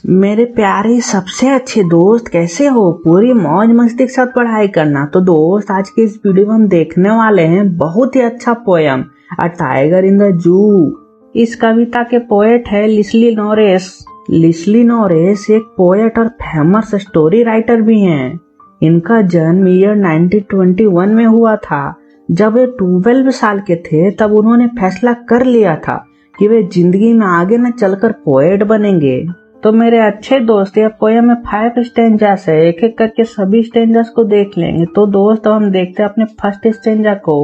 मेरे प्यारे सबसे अच्छे दोस्त, कैसे हो? पूरी मौज मस्ती के साथ पढ़ाई करना। तो दोस्त, आज के इस वीडियो में हम देखने वाले हैं बहुत ही अच्छा poem a tiger in the zoo. इस कविता के पोएट है लिस्ली नॉरेस। लिस्ली नॉरेस एक पोएट और फेमस स्टोरी राइटर भी हैं। इनका जन्म ईयर 1921 में हुआ था। जब वे 12 साल के थे तब उन्होंने फैसला कर लिया था कि वे जिंदगी में आगे न चलकर पोएट बनेंगे। तो मेरे अच्छे दोस्त, ये पोयम में 5 स्टेंजास है। एक एक करके सभी स्टेंजास को देख लेंगे। तो दोस्त, हम देखते हैं अपने फर्स्ट स्टेंजा को।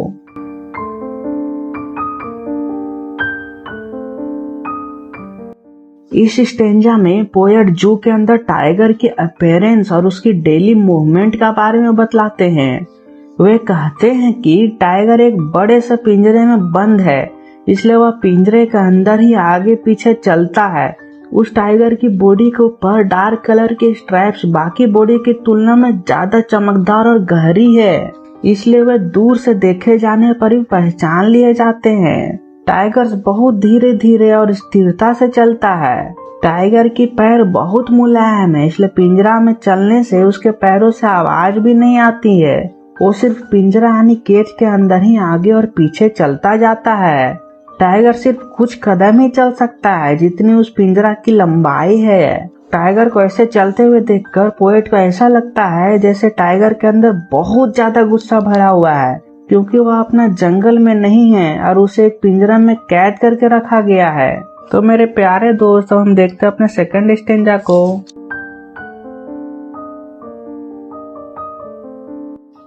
इस स्टेंजा में पोएट जू के अंदर टाइगर की अपीयरेंस और उसकी डेली मूवमेंट के बारे में बतलाते हैं। वे कहते हैं कि टाइगर एक बड़े से पिंजरे में बंद है, इसलिए वह पिंजरे के अंदर ही आगे पीछे चलता है। उस टाइगर की बॉडी के ऊपर डार्क कलर के स्ट्रैप्स बाकी बॉडी की तुलना में ज्यादा चमकदार और गहरी है, इसलिए वे दूर से देखे जाने पर भी पहचान लिए जाते हैं। टाइगर बहुत धीरे धीरे और स्थिरता से चलता है। टाइगर की पैर बहुत मुलायम है, इसलिए पिंजरा में चलने से उसके पैरों से आवाज भी नहीं आती है। वो सिर्फ पिंजरा यानी केज के अंदर ही आगे और पीछे चलता जाता है। टाइगर सिर्फ कुछ कदम ही चल सकता है जितनी उस पिंजरा की लंबाई है। टाइगर को ऐसे चलते हुए देखकर पोएट को ऐसा लगता है जैसे टाइगर के अंदर बहुत ज्यादा गुस्सा भरा हुआ है, क्योंकि वह अपना जंगल में नहीं है और उसे एक पिंजरा में कैद करके रखा गया है। तो मेरे प्यारे दोस्तों, हम देखते हैं अपने सेकंड स्टेंजा को।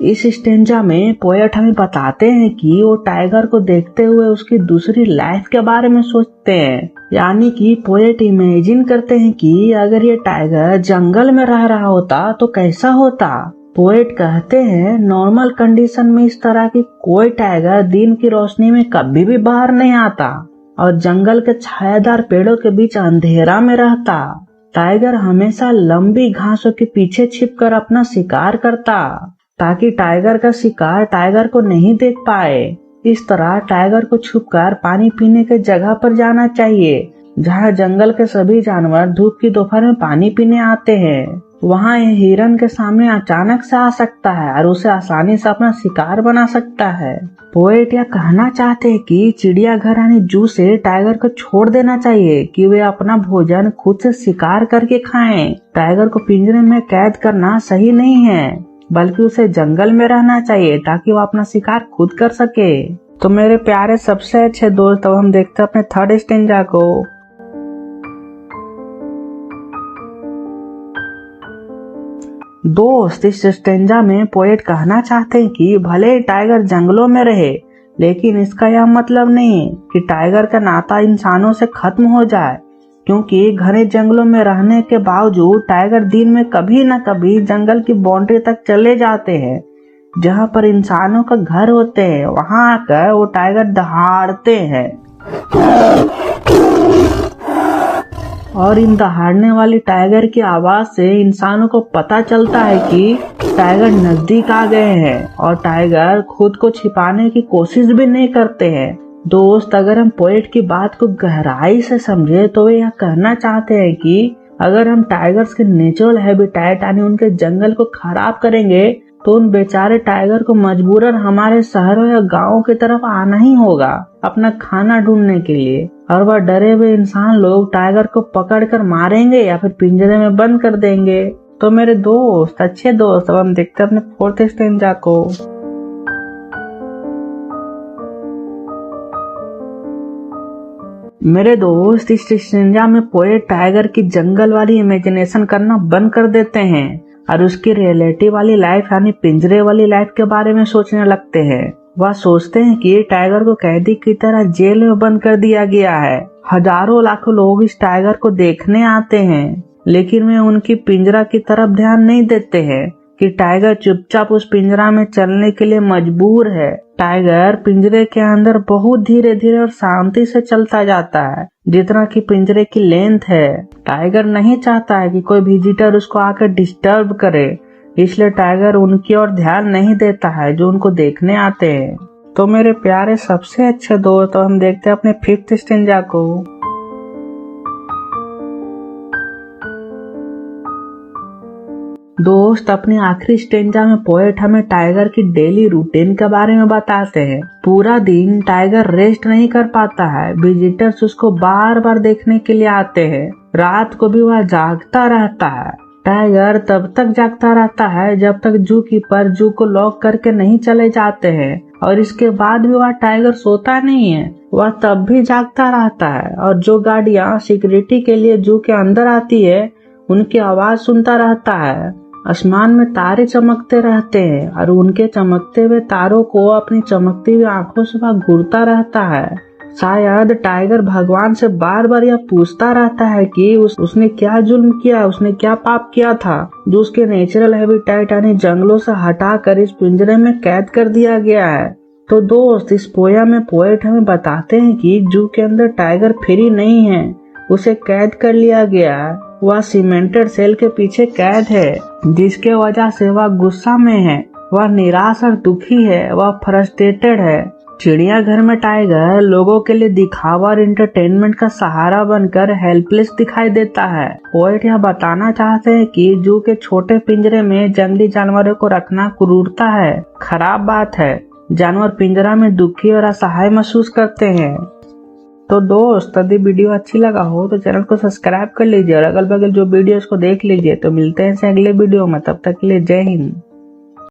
इस स्टेंजा में पोएट हमें बताते हैं कि वो टाइगर को देखते हुए उसकी दूसरी लाइफ के बारे में सोचते हैं। यानी कि पोएट इमेजिन करते हैं कि अगर ये टाइगर जंगल में रह रहा होता तो कैसा होता। पोएट कहते हैं नॉर्मल कंडीशन में इस तरह की कोई टाइगर दिन की रोशनी में कभी भी बाहर नहीं आता और जंगल के छायादार पेड़ों के बीच अंधेरा में रहता। टाइगर हमेशा लंबी घासों के पीछे छिपकर अपना शिकार करता, ताकि टाइगर का शिकार टाइगर को नहीं देख पाए। इस तरह टाइगर को छुपकर पानी पीने के जगह पर जाना चाहिए, जहाँ जंगल के सभी जानवर धूप की दोपहर में पानी पीने आते हैं। वहाँ ये हिरन के सामने अचानक से आ सकता है और उसे आसानी से अपना शिकार बना सकता है। पोएट यह कहना चाहते हैं कि चिड़ियाघर यानी जू से टाइगर को छोड़ देना चाहिए कि वे अपना भोजन खुद से शिकार करके खाएं। टाइगर को पिंजरे में कैद करना सही नहीं है, बल्कि उसे जंगल में रहना चाहिए ताकि वो अपना शिकार खुद कर सके। तो मेरे प्यारे सबसे अच्छे दोस्त, अब हम देखते हैं अपने थर्ड स्टेंजा को। दोस्त, इस स्टेंजा में पोएट कहना चाहते हैं कि भले टाइगर जंगलों में रहे, लेकिन इसका यह मतलब नहीं कि टाइगर का नाता इंसानों से खत्म हो जाए, क्योंकि घने जंगलों में रहने के बावजूद टाइगर दिन में कभी न कभी जंगल की बाउंड्री तक चले जाते हैं, जहां पर इंसानों का घर होते हैं। वहां आकर वो टाइगर दहाड़ते हैं और इन दहाड़ने वाली टाइगर की आवाज से इंसानों को पता चलता है कि टाइगर नजदीक आ गए हैं, और टाइगर खुद को छिपाने की कोशिश भी नहीं करते हैं। दोस्त, अगर हम पोएट की बात को गहराई से समझे तो वे यह कहना चाहते हैं कि अगर हम टाइगर्स के नेचुरल हैबिटेट यानी उनके जंगल को खराब करेंगे तो उन बेचारे टाइगर को मजबूरन हमारे शहरों या गांवों की तरफ आना ही होगा अपना खाना ढूंढने के लिए, और वह डरे हुए इंसान लोग टाइगर को पकड़कर मारेंगे या फिर पिंजरे में बंद कर देंगे। तो मेरे दोस्त, अच्छे दोस्त, अब हम देखते हैं अपने फोर्थ स्टेंजा को। मेरे दोस्त, इस स्टेंजा में पोएट टाइगर की जंगल वाली इमेजिनेशन करना बंद कर देते हैं और उसकी रियलिटी वाली लाइफ यानी पिंजरे वाली लाइफ के बारे में सोचने लगते हैं। वह सोचते हैं कि टाइगर को कैदी की तरह जेल में बंद कर दिया गया है। हजारों लाखों लोग इस टाइगर को देखने आते हैं, लेकिन वे उनकी पिंजरा की तरफ ध्यान नहीं देते हैं कि टाइगर चुपचाप उस पिंजरा में चलने के लिए मजबूर है। टाइगर पिंजरे के अंदर बहुत धीरे धीरे और शांति से चलता जाता है, जितना कि पिंजरे की लेंथ है। टाइगर नहीं चाहता है कि कोई विजिटर उसको आकर डिस्टर्ब करे, इसलिए टाइगर उनकी ओर ध्यान नहीं देता है जो उनको देखने आते हैं। तो मेरे प्यारे सबसे अच्छे दोस्त, हम देखते हैं अपने फिफ्थ स्टेंजा को। दोस्त अपनी आखिरी स्टेंजा में पोएट हमें टाइगर की डेली रूटीन के बारे में बताते हैं। पूरा दिन टाइगर रेस्ट नहीं कर पाता है, विजिटर्स उसको बार बार देखने के लिए आते हैं। रात को भी वह जागता रहता है। टाइगर तब तक जागता रहता है जब तक जू कीपर जू को लॉक करके नहीं चले जाते हैं, और इसके बाद भी वह टाइगर सोता नहीं है, वह तब भी जागता रहता है। और जो गाड़ियां सिक्योरिटी के लिए जू के अंदर आती है उनकी आवाज सुनता रहता है। आसमान में तारे चमकते रहते हैं और उनके चमकते हुए तारों को अपनी चमकती हुई आंखों से वह घूरता रहता है। शायद टाइगर भगवान से बार बार यह पूछता रहता है कि उसने क्या जुल्म किया, उसने क्या पाप किया था जो उसके नेचुरल हैबिटेट यानी जंगलों से हटाकर इस पिंजरे में कैद कर दिया गया है। तो दोस्त, इस पोया में पोएट हमें बताते हैं कि जू के अंदर टाइगर फ्री नहीं है, उसे कैद कर लिया गया है। वह सीमेंटेड सेल के पीछे कैद है, जिसके वजह से वह गुस्सा में है, वह निराश और दुखी है, वह फ्रस्ट्रेटेड है। चिड़ियाघर में टाइगर लोगों के लिए दिखावा और एंटरटेनमेंट का सहारा बनकर हेल्पलेस दिखाई देता है। पोएट यह बताना चाहते हैं कि जू के छोटे पिंजरे में जंगली जानवरों को रखना क्रूरता है, खराब बात है। जानवर पिंजरा में दुखी और असहाय महसूस करते हैं। तो दोस्त, यदि वीडियो अच्छी लगा हो तो चैनल को सब्सक्राइब कर लीजिए और अगल बगल जो वीडियोस को देख लीजिए। तो मिलते हैं अगले वीडियो में, तब तक के लिए जय हिंद।